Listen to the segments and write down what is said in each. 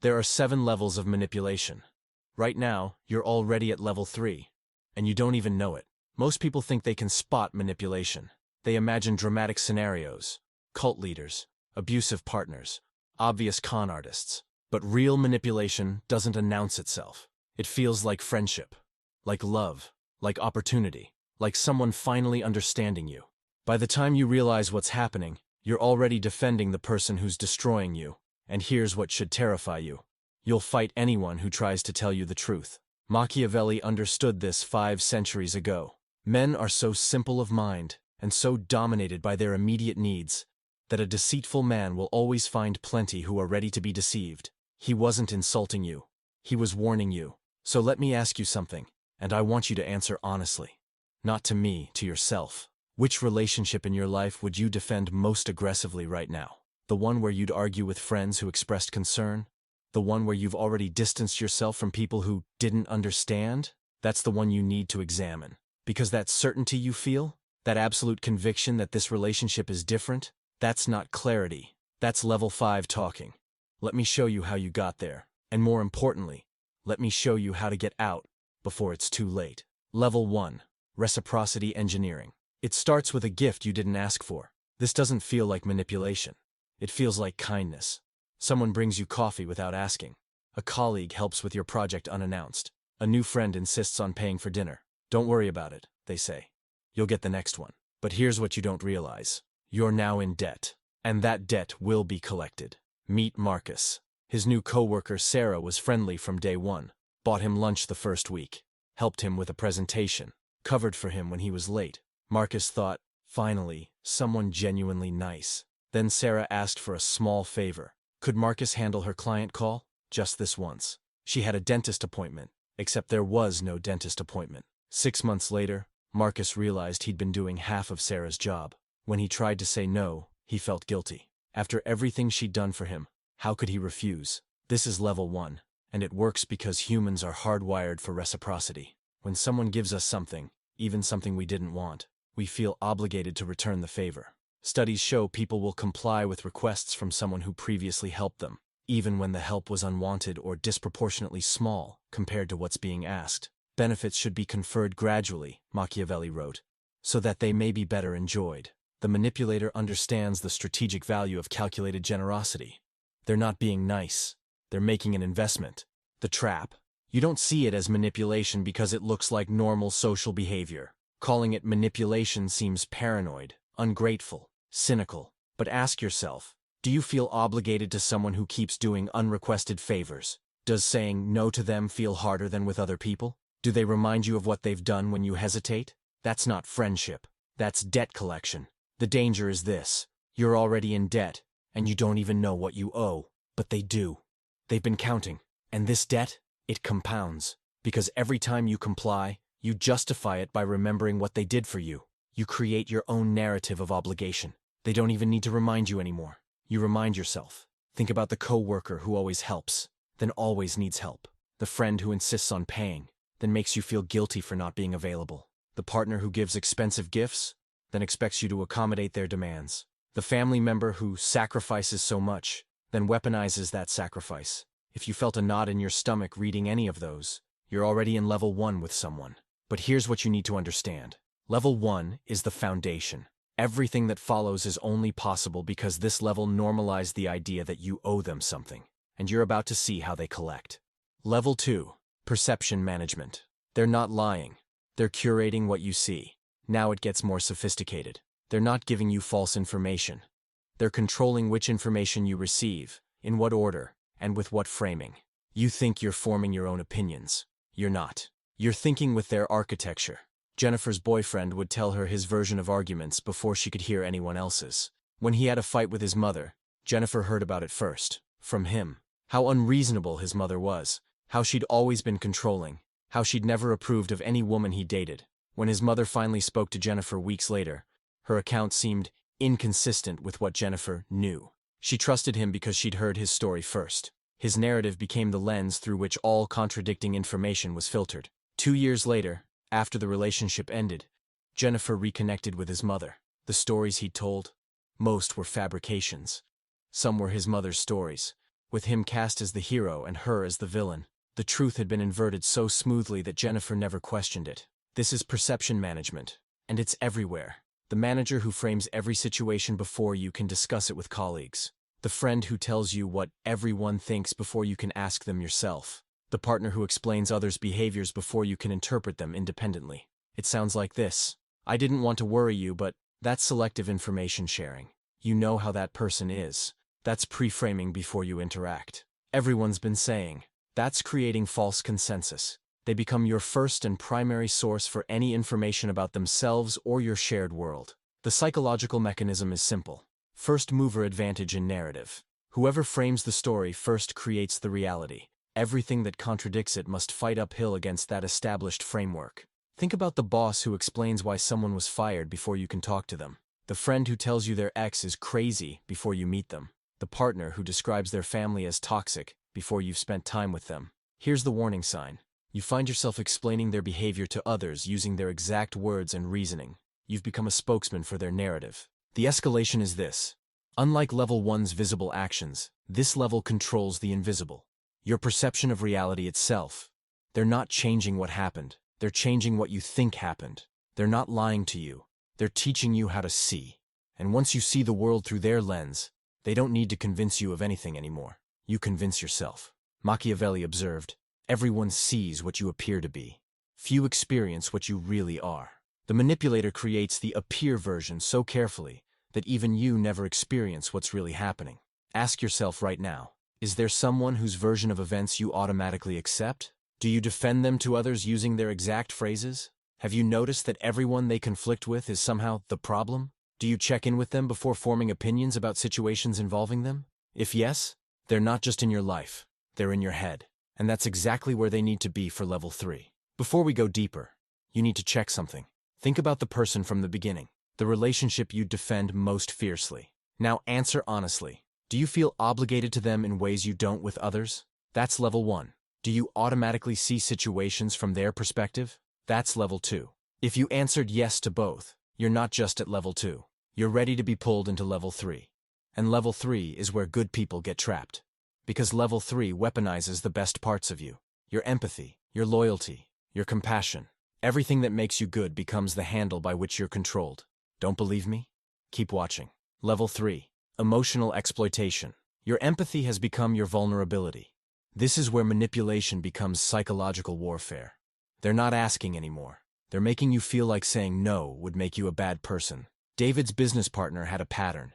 There are 7 levels of manipulation. Right now, you're already at level 3, and you don't even know it. Most people think they can spot manipulation. They imagine dramatic scenarios, cult leaders, abusive partners, obvious con artists. But real manipulation doesn't announce itself. It feels like friendship, like love, like opportunity, like someone finally understanding you. By the time you realize what's happening, you're already defending the person who's destroying you, and here's what should terrify you. You'll fight anyone who tries to tell you the truth. Machiavelli understood this 5 centuries ago. Men are so simple of mind and so dominated by their immediate needs that a deceitful man will always find plenty who are ready to be deceived. He wasn't insulting you. He was warning you. So let me ask you something, and I want you to answer honestly. Not to me, to yourself. Which relationship in your life would you defend most aggressively right now? The one where you'd argue with friends who expressed concern? The one where you've already distanced yourself from people who didn't understand? That's the one you need to examine. Because that certainty you feel, that absolute conviction that this relationship is different, that's not clarity. That's level 5 talking. Let me show you how you got there. And more importantly, let me show you how to get out before it's too late. Level 1. Reciprocity engineering. It starts with a gift you didn't ask for. This doesn't feel like manipulation. It feels like kindness. Someone brings you coffee without asking. A colleague helps with your project unannounced. A new friend insists on paying for dinner. Don't worry about it, they say. You'll get the next one. But here's what you don't realize. You're now in debt. And that debt will be collected. Meet Marcus. His new coworker Sarah was friendly from day one. Bought him lunch the first week. Helped him with a presentation. Covered for him when he was late. Marcus thought, finally, someone genuinely nice. Then Sarah asked for a small favor. Could Marcus handle her client call? Just this once. She had a dentist appointment, except there was no dentist appointment. 6 months later, Marcus realized he'd been doing half of Sarah's job. When he tried to say no, he felt guilty. After everything she'd done for him, how could he refuse? This is level 1, and it works because humans are hardwired for reciprocity. When someone gives us something, even something we didn't want, we feel obligated to return the favor. Studies show people will comply with requests from someone who previously helped them, even when the help was unwanted or disproportionately small compared to what's being asked. Benefits should be conferred gradually, Machiavelli wrote, so that they may be better enjoyed. The manipulator understands the strategic value of calculated generosity. They're not being nice. They're making an investment. The trap. You don't see it as manipulation because it looks like normal social behavior. Calling it manipulation seems paranoid, ungrateful, cynical. But ask yourself, do you feel obligated to someone who keeps doing unrequested favors? Does saying no to them feel harder than with other people? Do they remind you of what they've done when you hesitate? That's not friendship. That's debt collection. The danger is this. You're already in debt, and you don't even know what you owe. But they do. They've been counting. And this debt, it compounds. Because every time you comply, you justify it by remembering what they did for you. You create your own narrative of obligation. They don't even need to remind you anymore. You remind yourself. Think about the coworker who always helps, then always needs help. The friend who insists on paying, then makes you feel guilty for not being available. The partner who gives expensive gifts, then expects you to accommodate their demands. The family member who sacrifices so much, then weaponizes that sacrifice. If you felt a knot in your stomach reading any of those, you're already in level 1 with someone. But here's what you need to understand. Level 1 is the foundation. Everything that follows is only possible because this level normalized the idea that you owe them something, and you're about to see how they collect. Level 2. Perception management. They're not lying. They're curating what you see. Now it gets more sophisticated. They're not giving you false information. They're controlling which information you receive, in what order, and with what framing. You think you're forming your own opinions. You're not. You're thinking with their architecture. Jennifer's boyfriend would tell her his version of arguments before she could hear anyone else's. When he had a fight with his mother, Jennifer heard about it first, from him. How unreasonable his mother was, how she'd always been controlling, how she'd never approved of any woman he dated. When his mother finally spoke to Jennifer weeks later, her account seemed inconsistent with what Jennifer knew. She trusted him because she'd heard his story first. His narrative became the lens through which all contradicting information was filtered. 2 years later, after the relationship ended, Jennifer reconnected with his mother. The stories he'd told, most were fabrications. Some were his mother's stories, with him cast as the hero and her as the villain. The truth had been inverted so smoothly that Jennifer never questioned it. This is perception management, and it's everywhere. The manager who frames every situation before you can discuss it with colleagues. The friend who tells you what everyone thinks before you can ask them yourself. The partner who explains others' behaviors before you can interpret them independently. It sounds like this. I didn't want to worry you, but that's selective information sharing. You know how that person is. That's pre-framing before you interact. Everyone's been saying. That's creating false consensus. They become your first and primary source for any information about themselves or your shared world. The psychological mechanism is simple. First mover advantage in narrative. Whoever frames the story first creates the reality. Everything that contradicts it must fight uphill against that established framework. Think about the boss who explains why someone was fired before you can talk to them. The friend who tells you their ex is crazy before you meet them. The partner who describes their family as toxic before you've spent time with them. Here's the warning sign. You find yourself explaining their behavior to others using their exact words and reasoning. You've become a spokesman for their narrative. The escalation is this. Unlike level 1's visible actions, this level controls the invisible. Your perception of reality itself. They're not changing what happened. They're changing what you think happened. They're not lying to you. They're teaching you how to see. And once you see the world through their lens, they don't need to convince you of anything anymore. You convince yourself. Machiavelli observed, everyone sees what you appear to be. Few experience what you really are. The manipulator creates the appear version so carefully that even you never experience what's really happening. Ask yourself right now, is there someone whose version of events you automatically accept? Do you defend them to others using their exact phrases? Have you noticed that everyone they conflict with is somehow the problem? Do you check in with them before forming opinions about situations involving them? If yes, they're not just in your life, they're in your head. And that's exactly where they need to be for level 3. Before we go deeper, you need to check something. Think about the person from the beginning, the relationship you'd defend most fiercely. Now answer honestly. Do you feel obligated to them in ways you don't with others? That's level 1. Do you automatically see situations from their perspective? That's level 2. If you answered yes to both, you're not just at level 2. You're ready to be pulled into level 3. And level 3 is where good people get trapped. Because level 3 weaponizes the best parts of you. Your empathy, your loyalty, your compassion. Everything that makes you good becomes the handle by which you're controlled. Don't believe me? Keep watching. Level 3. Emotional exploitation. Your empathy has become your vulnerability. This is where manipulation becomes psychological warfare. They're not asking anymore. They're making you feel like saying no would make you a bad person. David's business partner had a pattern.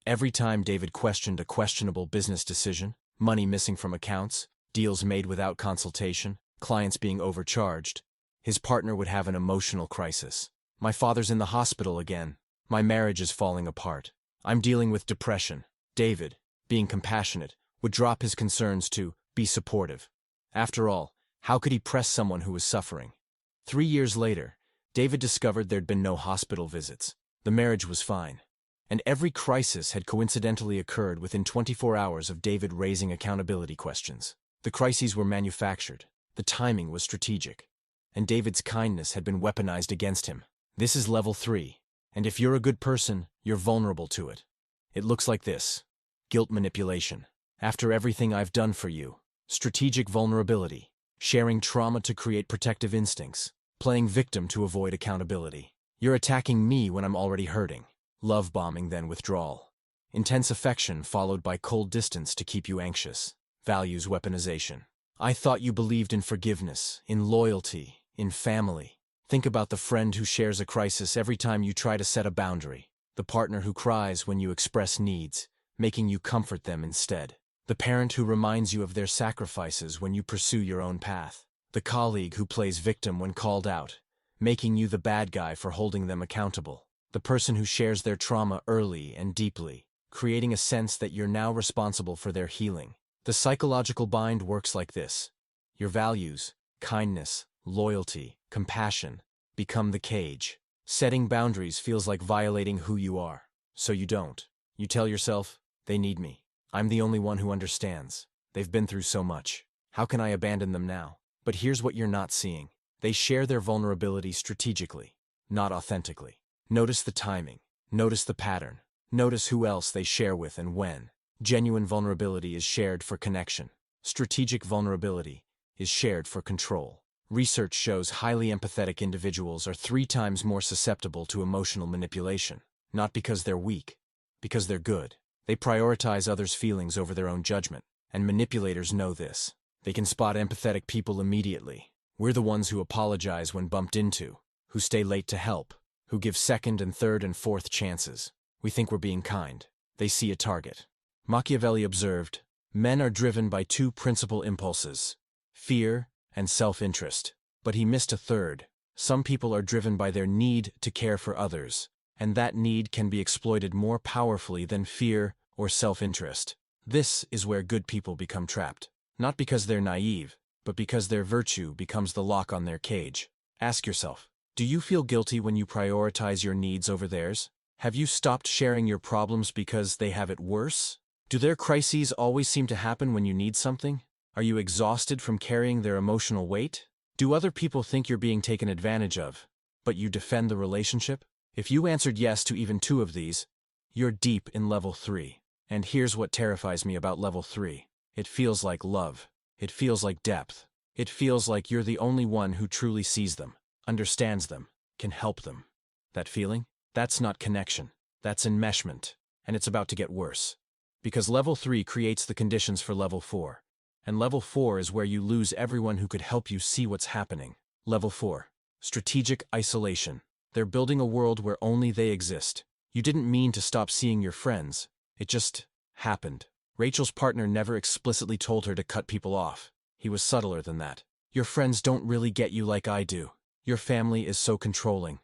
Every time David questioned a questionable business decision, money missing from accounts, deals made without consultation, clients being overcharged, his partner would have an emotional crisis. My father's in the hospital again. My marriage is falling apart. I'm dealing with depression. David, being compassionate, would drop his concerns to be supportive. After all, how could he press someone who was suffering? 3 years later, David discovered there'd been no hospital visits. The marriage was fine. And every crisis had coincidentally occurred within 24 hours of David raising accountability questions. The crises were manufactured. The timing was strategic. And David's kindness had been weaponized against him. This is level 3. And if you're a good person, you're vulnerable to it. It looks like this. Guilt manipulation. After everything I've done for you. Strategic vulnerability. Sharing trauma to create protective instincts. Playing victim to avoid accountability. You're attacking me when I'm already hurting. Love bombing, then withdrawal. Intense affection followed by cold distance to keep you anxious. Values weaponization. I thought you believed in forgiveness, in loyalty, in family. Think about the friend who shares a crisis every time you try to set a boundary. The partner who cries when you express needs, making you comfort them instead. The parent who reminds you of their sacrifices when you pursue your own path. The colleague who plays victim when called out, making you the bad guy for holding them accountable. The person who shares their trauma early and deeply, creating a sense that you're now responsible for their healing. The psychological bind works like this. Your values, kindness, loyalty, compassion, become the cage. Setting boundaries feels like violating who you are. So you don't. You tell yourself, they need me. I'm the only one who understands. They've been through so much. How can I abandon them now? But here's what you're not seeing. They share their vulnerability strategically, not authentically. Notice the timing. Notice the pattern. Notice who else they share with and when. Genuine vulnerability is shared for connection. Strategic vulnerability is shared for control. Research shows highly empathetic individuals are 3 times more susceptible to emotional manipulation. Not because they're weak, because they're good. They prioritize others' feelings over their own judgment. And manipulators know this. They can spot empathetic people immediately. We're the ones who apologize when bumped into, who stay late to help, who give second and third and fourth chances. We think we're being kind. They see a target. Machiavelli observed, men are driven by 2 principal impulses, fear and self-interest. But he missed a third. Some people are driven by their need to care for others, and that need can be exploited more powerfully than fear or self-interest. This is where good people become trapped. Not because they're naive, but because their virtue becomes the lock on their cage. Ask yourself, do you feel guilty when you prioritize your needs over theirs? Have you stopped sharing your problems because they have it worse? Do their crises always seem to happen when you need something? Are you exhausted from carrying their emotional weight? Do other people think you're being taken advantage of, but you defend the relationship? If you answered yes to even 2 of these, you're deep in level 3. And here's what terrifies me about level 3. It feels like love. It feels like depth. It feels like you're the only one who truly sees them, understands them, can help them. That feeling? That's not connection. That's enmeshment. And it's about to get worse. Because level 3 creates the conditions for level 4. And level 4 is where you lose everyone who could help you see what's happening. Level 4. Strategic isolation. They're building a world where only they exist. You didn't mean to stop seeing your friends. It just happened. Rachel's partner never explicitly told her to cut people off. He was subtler than that. Your friends don't really get you like I do. Your family is so controlling.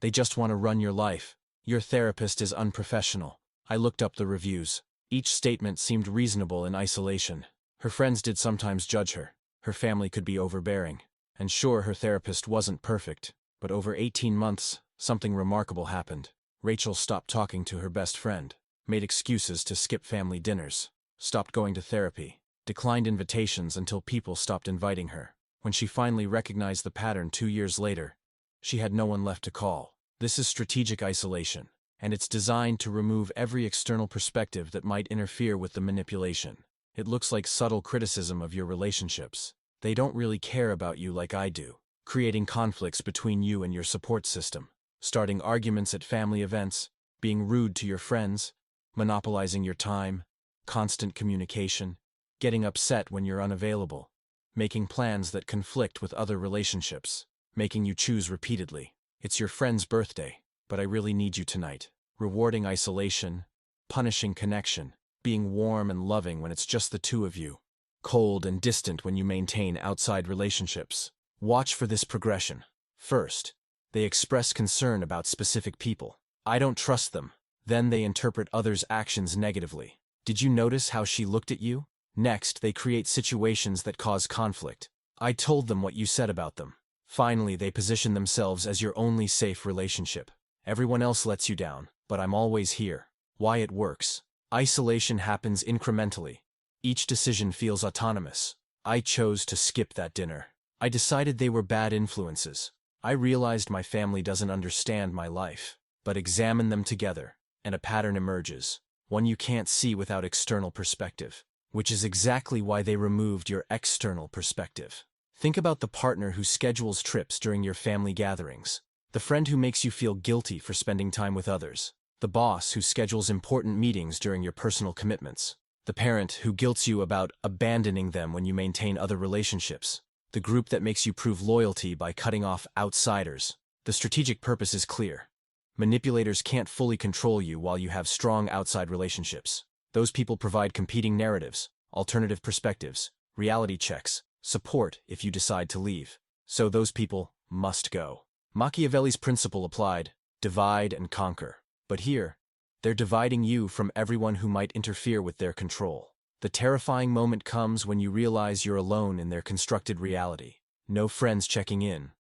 They just want to run your life. Your therapist is unprofessional. I looked up the reviews. Each statement seemed reasonable in isolation. Her friends did sometimes judge her. Her family could be overbearing. And sure, her therapist wasn't perfect. But over 18 months, something remarkable happened. Rachel stopped talking to her best friend, made excuses to skip family dinners, stopped going to therapy, declined invitations until people stopped inviting her. When she finally recognized the pattern 2 years later, she had no one left to call. This is strategic isolation, and it's designed to remove every external perspective that might interfere with the manipulation. It looks like subtle criticism of your relationships. They don't really care about you like I do, creating conflicts between you and your support system, starting arguments at family events, being rude to your friends, monopolizing your time, constant communication, getting upset when you're unavailable, making plans that conflict with other relationships, making you choose repeatedly. It's your friend's birthday, but I really need you tonight. Rewarding isolation, punishing connection, being warm and loving when it's just the 2 of you, cold and distant when you maintain outside relationships. Watch for this progression. First, they express concern about specific people. I don't trust them. Then they interpret others' actions negatively. Did you notice how she looked at you? Next, they create situations that cause conflict. I told them what you said about them. Finally, they position themselves as your only safe relationship. Everyone else lets you down, but I'm always here. Why it works. Isolation happens incrementally. Each decision feels autonomous. I chose to skip that dinner. I decided they were bad influences. I realized my family doesn't understand my life. But examine them together, and a pattern emerges, one you can't see without external perspective, which is exactly why they removed your external perspective. Think about the partner who schedules trips during your family gatherings, the friend who makes you feel guilty for spending time with others, the boss who schedules important meetings during your personal commitments, the parent who guilts you about abandoning them when you maintain other relationships, the group that makes you prove loyalty by cutting off outsiders. The strategic purpose is clear. Manipulators can't fully control you while you have strong outside relationships. Those people provide competing narratives, alternative perspectives, reality checks, support if you decide to leave. So those people must go. Machiavelli's principle applied, divide and conquer. But here, they're dividing you from everyone who might interfere with their control. The terrifying moment comes when you realize you're alone in their constructed reality. No friends checking in,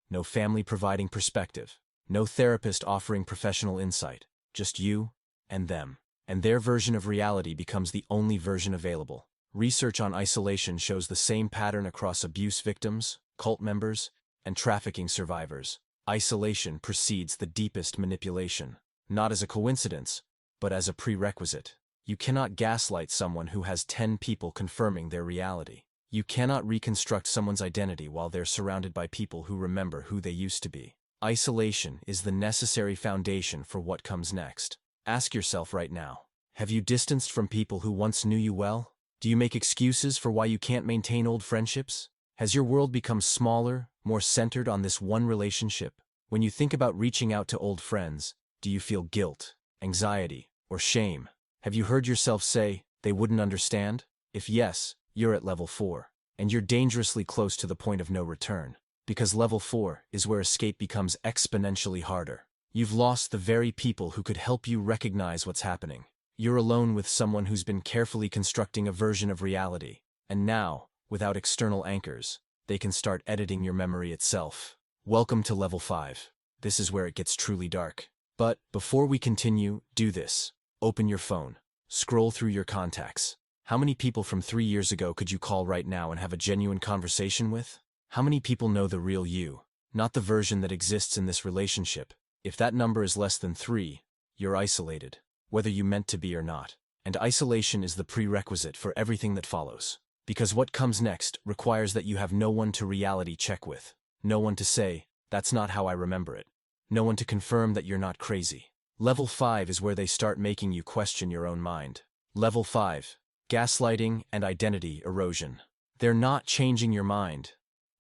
no family providing perspective, no therapist offering professional insight, just you and them. And their version of reality becomes the only version available. Research on isolation shows the same pattern across abuse victims, cult members, and trafficking survivors. Isolation precedes the deepest manipulation, not as a coincidence, but as a prerequisite. You cannot gaslight someone who has 10 people confirming their reality. You cannot reconstruct someone's identity while they're surrounded by people who remember who they used to be. Isolation is the necessary foundation for what comes next. Ask yourself right now, have you distanced from people who once knew you well? Do you make excuses for why you can't maintain old friendships? Has your world become smaller, more centered on this one relationship? When you think about reaching out to old friends, do you feel guilt, anxiety, or shame? Have you heard yourself say, they wouldn't understand? If yes, you're at level 4, and you're dangerously close to the point of no return. Because level 4 is where escape becomes exponentially harder. You've lost the very people who could help you recognize what's happening. You're alone with someone who's been carefully constructing a version of reality, and now, without external anchors, they can start editing your memory itself. Welcome to level 5. This is where it gets truly dark. But before we continue, do this. Open your phone. Scroll through your contacts. How many people from 3 years ago could you call right now and have a genuine conversation with? How many people know the real you, not the version that exists in this relationship? If that number is less than 3, you're isolated, whether you meant to be or not. And isolation is the prerequisite for everything that follows. Because what comes next requires that you have no one to reality check with. No one to say, that's not how I remember it. No one to confirm that you're not crazy. Level 5 is where they start making you question your own mind. Level 5. Gaslighting and identity erosion. They're not changing your mind.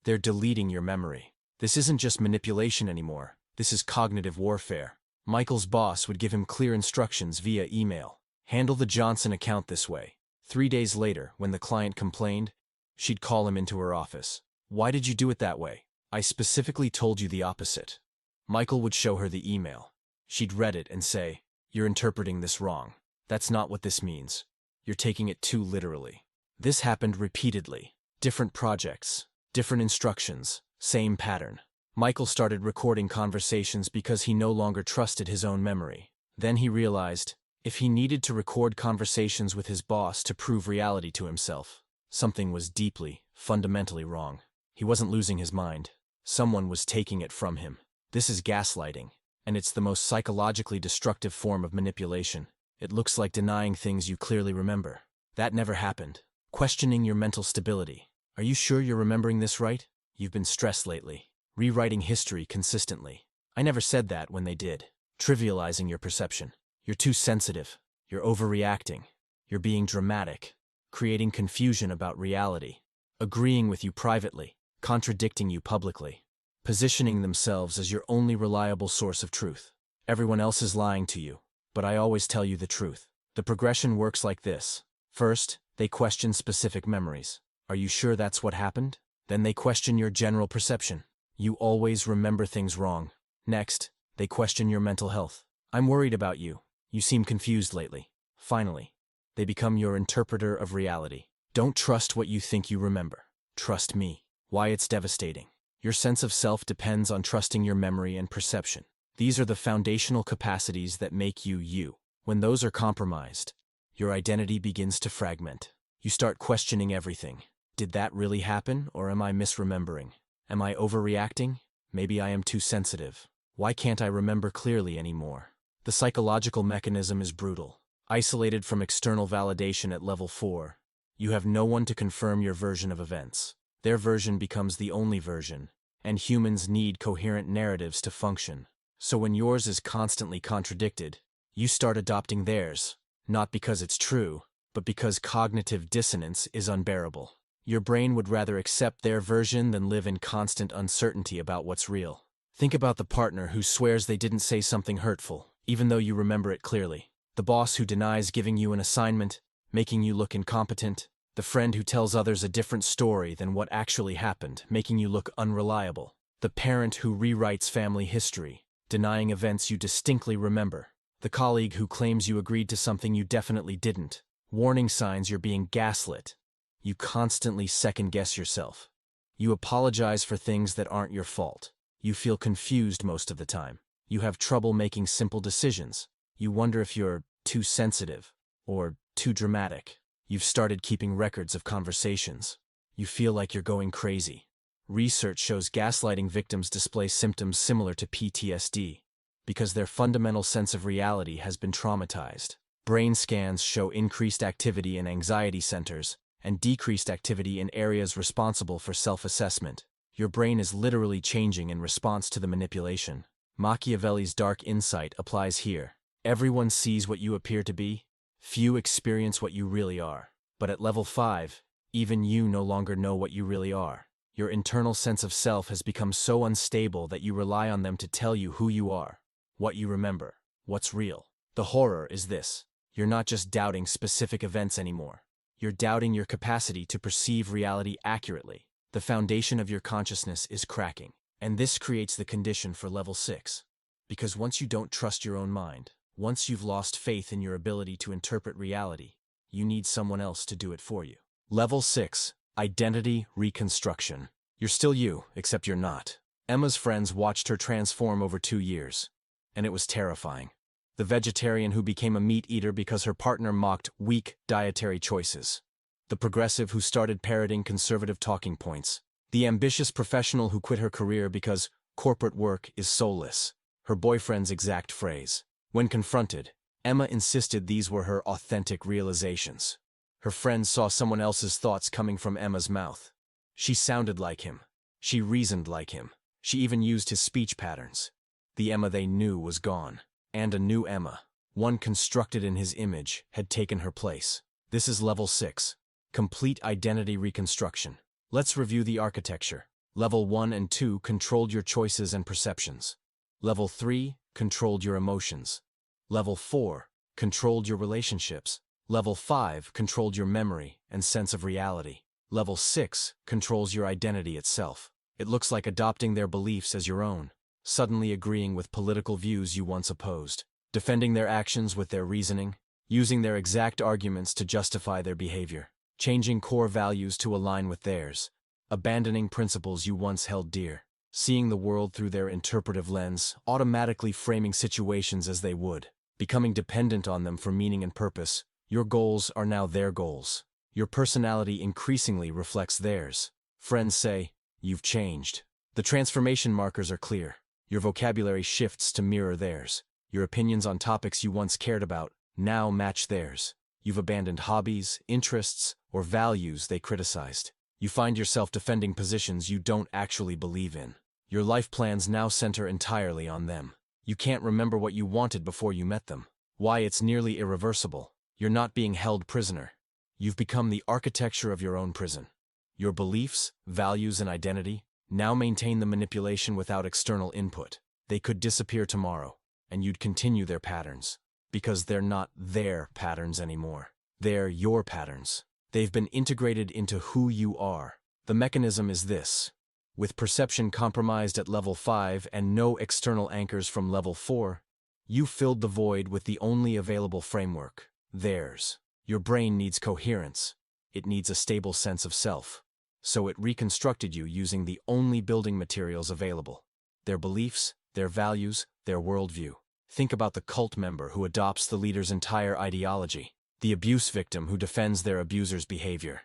They're deleting your memory. This isn't just manipulation anymore. This is cognitive warfare. Michael's boss would give him clear instructions via email. Handle the Johnson account this way. 3 days later, when the client complained, she'd call him into her office. Why did you do it that way? I specifically told you the opposite. Michael would show her the email. She'd read it and say, you're interpreting this wrong. That's not what this means. You're taking it too literally. This happened repeatedly. Different projects, different instructions, same pattern. Michael started recording conversations because he no longer trusted his own memory. Then he realized, if he needed to record conversations with his boss to prove reality to himself, something was deeply, fundamentally wrong. He wasn't losing his mind. Someone was taking it from him. This is gaslighting, and it's the most psychologically destructive form of manipulation. It looks like denying things you clearly remember. That never happened. Questioning your mental stability. Are you sure you're remembering this right? You've been stressed lately. Rewriting history consistently. I never said that when they did. Trivializing your perception. You're too sensitive. You're overreacting. You're being dramatic. Creating confusion about reality. Agreeing with you privately. Contradicting you publicly. Positioning themselves as your only reliable source of truth. Everyone else is lying to you, but I always tell you the truth. The progression works like this. First, they question specific memories. Are you sure that's what happened? Then they question your general perception. You always remember things wrong. Next, they question your mental health. I'm worried about you. You seem confused lately. Finally, they become your interpreter of reality. Don't trust what you think you remember. Trust me. Why it's devastating. Your sense of self depends on trusting your memory and perception. These are the foundational capacities that make you you. When those are compromised, your identity begins to fragment. You start questioning everything. Did that really happen, or am I misremembering? Am I overreacting? Maybe I am too sensitive. Why can't I remember clearly anymore? The psychological mechanism is brutal. Isolated from external validation at level 4, you have no one to confirm your version of events. Their version becomes the only version, and humans need coherent narratives to function. So when yours is constantly contradicted, you start adopting theirs, not because it's true, but because cognitive dissonance is unbearable. Your brain would rather accept their version than live in constant uncertainty about what's real. Think about the partner who swears they didn't say something hurtful, even though you remember it clearly. The boss who denies giving you an assignment, making you look incompetent. The friend who tells others a different story than what actually happened, making you look unreliable. The parent who rewrites family history, denying events you distinctly remember. The colleague who claims you agreed to something you definitely didn't. Warning signs you're being gaslit. You constantly second-guess yourself. You apologize for things that aren't your fault. You feel confused most of the time. You have trouble making simple decisions. You wonder if you're too sensitive or too dramatic. You've started keeping records of conversations. You feel like you're going crazy. Research shows gaslighting victims display symptoms similar to PTSD because their fundamental sense of reality has been traumatized. Brain scans show increased activity in anxiety centers and decreased activity in areas responsible for self-assessment. Your brain is literally changing in response to the manipulation. Machiavelli's dark insight applies here. Everyone sees what you appear to be. Few experience what you really are. But at level 5, even you no longer know what you really are. Your internal sense of self has become so unstable that you rely on them to tell you who you are, what you remember, what's real. The horror is this: you're not just doubting specific events anymore. You're doubting your capacity to perceive reality accurately. The foundation of your consciousness is cracking. And this creates the condition for level 6. Because once you don't trust your own mind, once you've lost faith in your ability to interpret reality, you need someone else to do it for you. Level 6. Identity reconstruction. You're still you, except you're not. Emma's friends watched her transform over 2 years, and it was terrifying. The vegetarian who became a meat eater because her partner mocked weak dietary choices. The progressive who started parroting conservative talking points. The ambitious professional who quit her career because corporate work is soulless. Her boyfriend's exact phrase. When confronted, Emma insisted these were her authentic realizations. Her friends saw someone else's thoughts coming from Emma's mouth. She sounded like him. She reasoned like him. She even used his speech patterns. The Emma they knew was gone. And a new Emma, one constructed in his image, had taken her place. This is level 6. Complete identity reconstruction. Let's review the architecture. Level 1 and 2 controlled your choices and perceptions. Level 3 controlled your emotions. Level 4 controlled your relationships. Level 5 controlled your memory and sense of reality. Level 6 controls your identity itself. It looks like adopting their beliefs as your own, suddenly agreeing with political views you once opposed, defending their actions with their reasoning, using their exact arguments to justify their behavior, changing core values to align with theirs, abandoning principles you once held dear, seeing the world through their interpretive lens, automatically framing situations as they would, becoming dependent on them for meaning and purpose. Your goals are now their goals. Your personality increasingly reflects theirs. Friends say, "You've changed." The transformation markers are clear. Your vocabulary shifts to mirror theirs. Your opinions on topics you once cared about now match theirs. You've abandoned hobbies, interests, or values they criticized. You find yourself defending positions you don't actually believe in. Your life plans now center entirely on them. You can't remember what you wanted before you met them. Why, it's nearly irreversible. You're not being held prisoner. You've become the architecture of your own prison. Your beliefs, values, and identity now maintain the manipulation without external input. They could disappear tomorrow, and you'd continue their patterns. Because they're not their patterns anymore. They're your patterns. They've been integrated into who you are. The mechanism is this. With perception compromised at level 5 and no external anchors from level 4, you filled the void with the only available framework. Theirs. Your brain needs coherence. It needs a stable sense of self. So it reconstructed you using the only building materials available. Their beliefs, their values, their worldview. Think about the cult member who adopts the leader's entire ideology. The abuse victim who defends their abuser's behavior.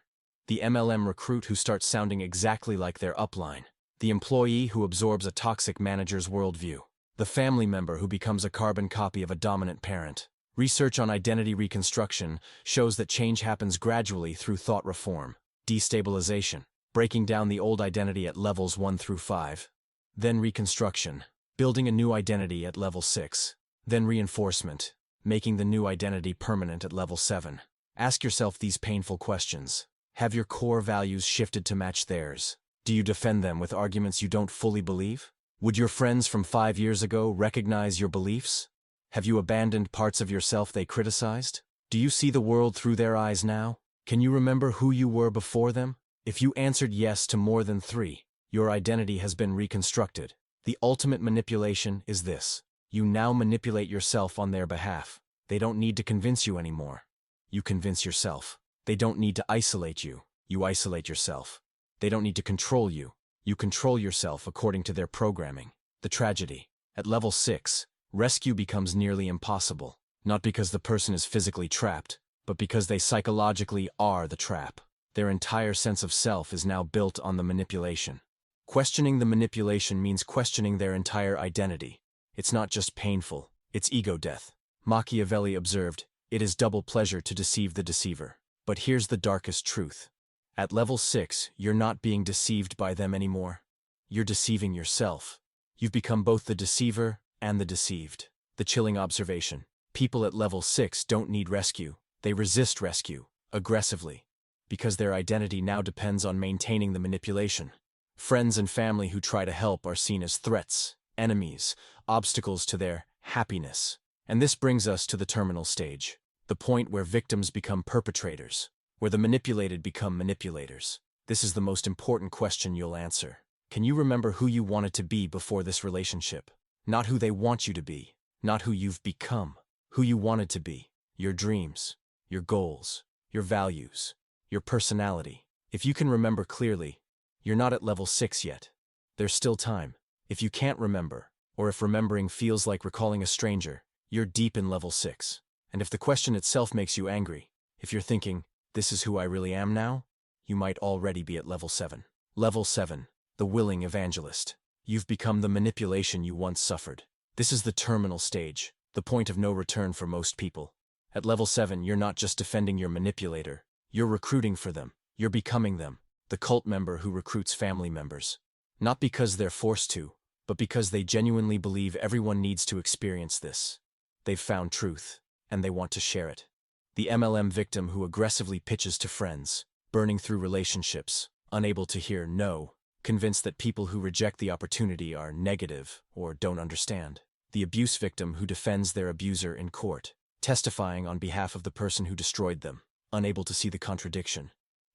The MLM recruit who starts sounding exactly like their upline. The employee who absorbs a toxic manager's worldview. The family member who becomes a carbon copy of a dominant parent. Research on identity reconstruction shows that change happens gradually through thought reform, destabilization, breaking down the old identity at levels 1 through 5. Then reconstruction, building a new identity at level 6. Then reinforcement, making the new identity permanent at level 7. Ask yourself these painful questions. Have your core values shifted to match theirs? Do you defend them with arguments you don't fully believe? Would your friends from 5 years ago recognize your beliefs? Have you abandoned parts of yourself they criticized? Do you see the world through their eyes now? Can you remember who you were before them? If you answered yes to more than 3, your identity has been reconstructed. The ultimate manipulation is this. You now manipulate yourself on their behalf. They don't need to convince you anymore. You convince yourself. They don't need to isolate you. You isolate yourself. They don't need to control you. You control yourself according to their programming. The tragedy. At level 6, rescue becomes nearly impossible. Not because the person is physically trapped, but because they psychologically are the trap. Their entire sense of self is now built on the manipulation. Questioning the manipulation means questioning their entire identity. It's not just painful, it's ego death. Machiavelli observed, It is double pleasure to deceive the deceiver. But here's the darkest truth. At level 6, you're not being deceived by them anymore. You're deceiving yourself. You've become both the deceiver and the deceived. The chilling observation. People at level 6 don't need rescue. They resist rescue, aggressively, because their identity now depends on maintaining the manipulation. Friends and family who try to help are seen as threats, enemies, obstacles to their happiness. And this brings us to the terminal stage, the point where victims become perpetrators, where the manipulated become manipulators. This is the most important question you'll answer. Can you remember who you wanted to be before this relationship? Not who they want you to be, not who you've become, who you wanted to be, your dreams, your goals, your values, your personality. If you can remember clearly, you're not at level 6 yet. There's still time. If you can't remember, or if remembering feels like recalling a stranger, you're deep in level 6. And if the question itself makes you angry, if you're thinking, this is who I really am now, you might already be at level 7. Level 7, the willing evangelist. You've become the manipulation you once suffered. This is the terminal stage, the point of no return for most people. At level 7, you're not just defending your manipulator, you're recruiting for them, you're becoming them, the cult member who recruits family members. Not because they're forced to, but because they genuinely believe everyone needs to experience this. They've found truth, and they want to share it. The MLM victim who aggressively pitches to friends, burning through relationships, unable to hear no, convinced that people who reject the opportunity are negative or don't understand. The abuse victim who defends their abuser in court, testifying on behalf of the person who destroyed them, unable to see the contradiction.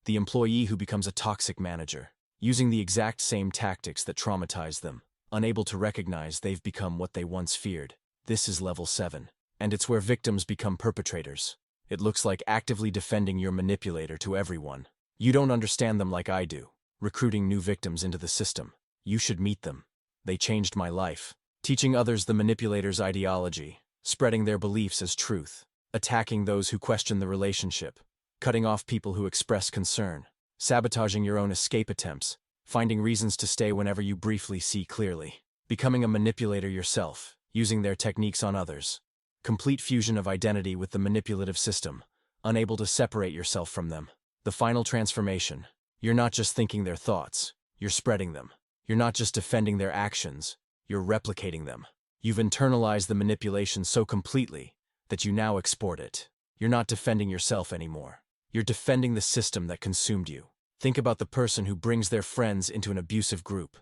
The employee who becomes a toxic manager, using the exact same tactics that traumatize them, unable to recognize they've become what they once feared. This is level 7, and it's where victims become perpetrators. It looks like actively defending your manipulator to everyone. You don't understand them like I do, recruiting new victims into the system. You should meet them. They changed my life. Teaching others the manipulator's ideology, spreading their beliefs as truth, attacking those who question the relationship, cutting off people who express concern, sabotaging your own escape attempts, finding reasons to stay whenever you briefly see clearly, becoming a manipulator yourself, using their techniques on others. Complete fusion of identity with the manipulative system, unable to separate yourself from them. The final transformation. You're not just thinking their thoughts, you're spreading them. You're not just defending their actions, you're replicating them. You've internalized the manipulation so completely that you now export it. You're not defending yourself anymore. You're defending the system that consumed you. Think about the person who brings their friends into an abusive group,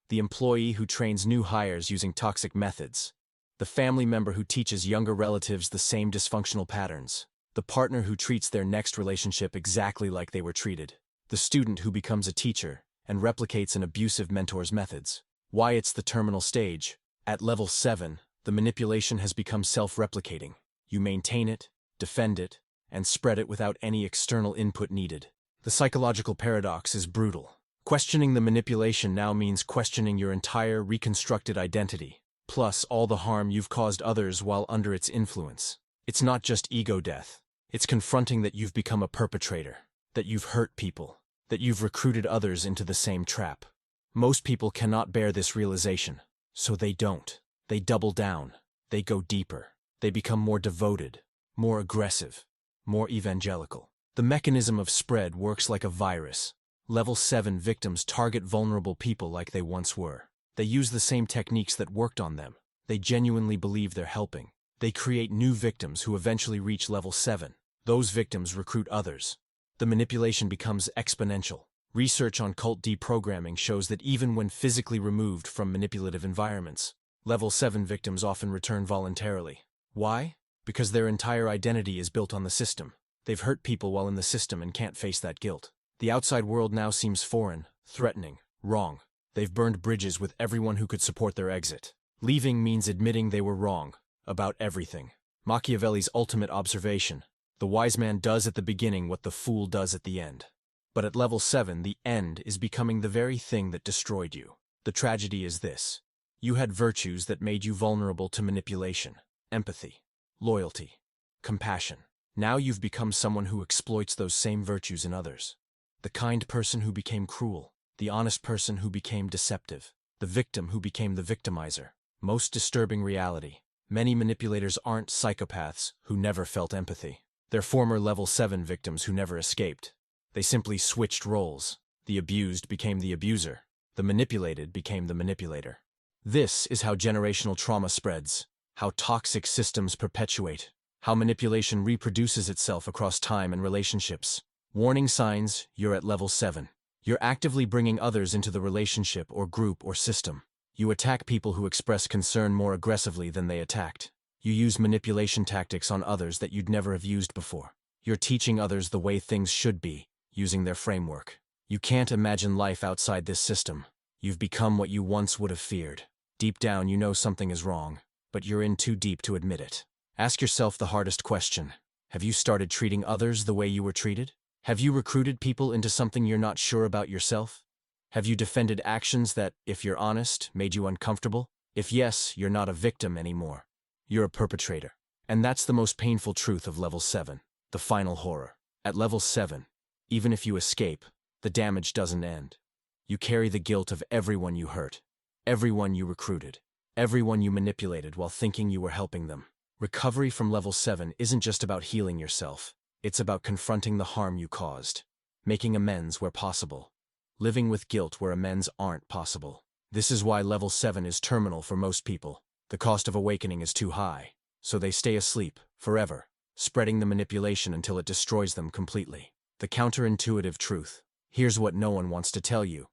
the employee who trains new hires using toxic methods, the family member who teaches younger relatives the same dysfunctional patterns, the partner who treats their next relationship exactly like they were treated, the student who becomes a teacher and replicates an abusive mentor's methods. Why it's the terminal stage. At level 7, the manipulation has become self-replicating. You maintain it, defend it, and spread it without any external input needed. The psychological paradox is brutal. Questioning the manipulation now means questioning your entire reconstructed identity, plus all the harm you've caused others while under its influence. It's not just ego death. It's confronting that you've become a perpetrator, that you've hurt people, that you've recruited others into the same trap. Most people cannot bear this realization, so they don't. They double down. They go deeper. They become more devoted, more aggressive, more evangelical. The mechanism of spread works like a virus. Level 7 victims target vulnerable people like they once were. They use the same techniques that worked on them. They genuinely believe they're helping. They create new victims who eventually reach level 7. Those victims recruit others. The manipulation becomes exponential. Research on cult deprogramming shows that even when physically removed from manipulative environments, level 7 victims often return voluntarily. Why? Because their entire identity is built on the system. They've hurt people while in the system and can't face that guilt. The outside world now seems foreign, threatening, wrong. They've burned bridges with everyone who could support their exit. Leaving means admitting they were wrong, about everything. Machiavelli's ultimate observation. The wise man does at the beginning what the fool does at the end. But at level 7, the end is becoming the very thing that destroyed you. The tragedy is this. You had virtues that made you vulnerable to manipulation. Empathy, loyalty, compassion. Now you've become someone who exploits those same virtues in others. The kind person who became cruel, the honest person who became deceptive, the victim who became the victimizer. Most disturbing reality. Many manipulators aren't psychopaths who never felt empathy. They're former level 7 victims who never escaped. They simply switched roles. The abused became the abuser. The manipulated became the manipulator. This is how generational trauma spreads, how toxic systems perpetuate, how manipulation reproduces itself across time and relationships. Warning signs: you're at level 7. You're actively bringing others into the relationship or group or system. You attack people who express concern more aggressively than they attacked. You use manipulation tactics on others that you'd never have used before. You're teaching others the way things should be, using their framework. You can't imagine life outside this system. You've become what you once would have feared. Deep down, you know something is wrong, but you're in too deep to admit it. Ask yourself the hardest question. Have you started treating others the way you were treated? Have you recruited people into something you're not sure about yourself? Have you defended actions that, if you're honest, made you uncomfortable? If yes, you're not a victim anymore. You're a perpetrator. And that's the most painful truth of level 7, the final horror. At level 7, even if you escape, the damage doesn't end. You carry the guilt of everyone you hurt, everyone you recruited, everyone you manipulated while thinking you were helping them. Recovery from level 7 isn't just about healing yourself. It's about confronting the harm you caused, making amends where possible, living with guilt where amends aren't possible. This is why level 7 is terminal for most people. The cost of awakening is too high, so they stay asleep forever, spreading the manipulation until it destroys them completely. The counterintuitive truth. Here's what no one wants to tell you.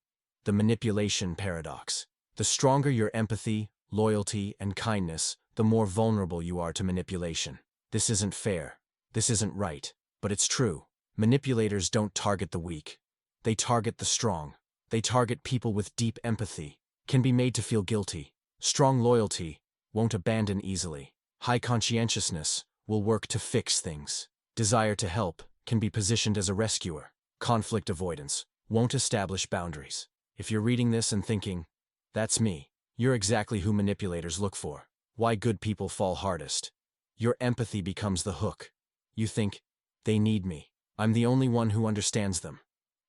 The manipulation paradox. The stronger your empathy, loyalty, and kindness, the more vulnerable you are to manipulation. This isn't fair. This isn't right. But it's true. Manipulators don't target the weak. They target the strong. They target people with deep empathy, can be made to feel guilty. Strong loyalty won't abandon easily. High conscientiousness will work to fix things. Desire to help can be positioned as a rescuer. Conflict avoidance won't establish boundaries. If you're reading this and thinking, that's me, you're exactly who manipulators look for. Why good people fall hardest. Your empathy becomes the hook. You think, they need me. I'm the only one who understands them.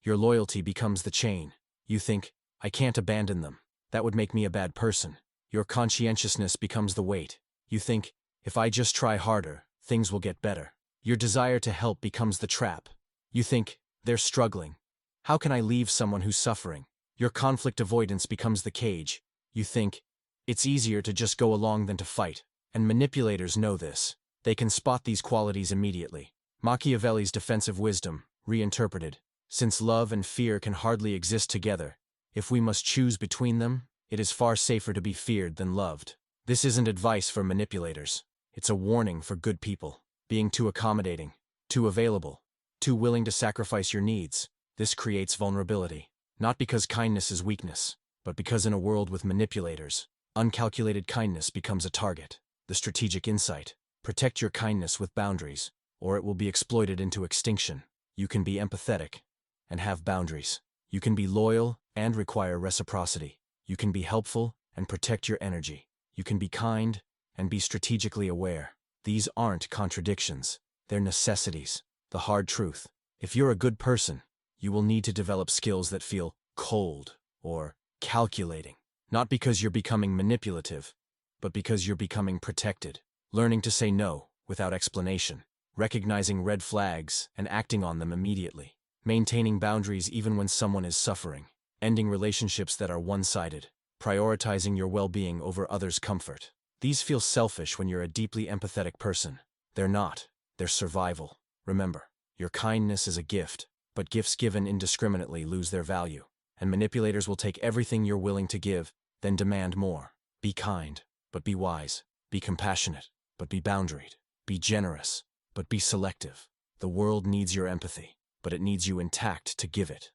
Your loyalty becomes the chain. You think, I can't abandon them. That would make me a bad person. Your conscientiousness becomes the weight. You think, if I just try harder, things will get better. Your desire to help becomes the trap. You think, they're struggling. How can I leave someone who's suffering? Your conflict avoidance becomes the cage. You think, it's easier to just go along than to fight. And manipulators know this. They can spot these qualities immediately. Machiavelli's defensive wisdom, reinterpreted. Since love and fear can hardly exist together, if we must choose between them, it is far safer to be feared than loved. This isn't advice for manipulators. It's a warning for good people. Being too accommodating, too available, too willing to sacrifice your needs. This creates vulnerability. Not because kindness is weakness, but because in a world with manipulators, uncalculated kindness becomes a target. The strategic insight. Protect your kindness with boundaries, or it will be exploited into extinction. You can be empathetic and have boundaries. You can be loyal and require reciprocity. You can be helpful and protect your energy. You can be kind and be strategically aware. These aren't contradictions. They're necessities. The hard truth. If you're a good person, you will need to develop skills that feel cold or calculating. Not because you're becoming manipulative, but because you're becoming protected. Learning to say no without explanation. Recognizing red flags and acting on them immediately. Maintaining boundaries even when someone is suffering. Ending relationships that are one-sided. Prioritizing your well-being over others' comfort. These feel selfish when you're a deeply empathetic person. They're not. They're survival. Remember, your kindness is a gift, but gifts given indiscriminately lose their value. And manipulators will take everything you're willing to give, then demand more. Be kind, but be wise. Be compassionate, but be boundaried. Be generous, but be selective. The world needs your empathy, but it needs you intact to give it.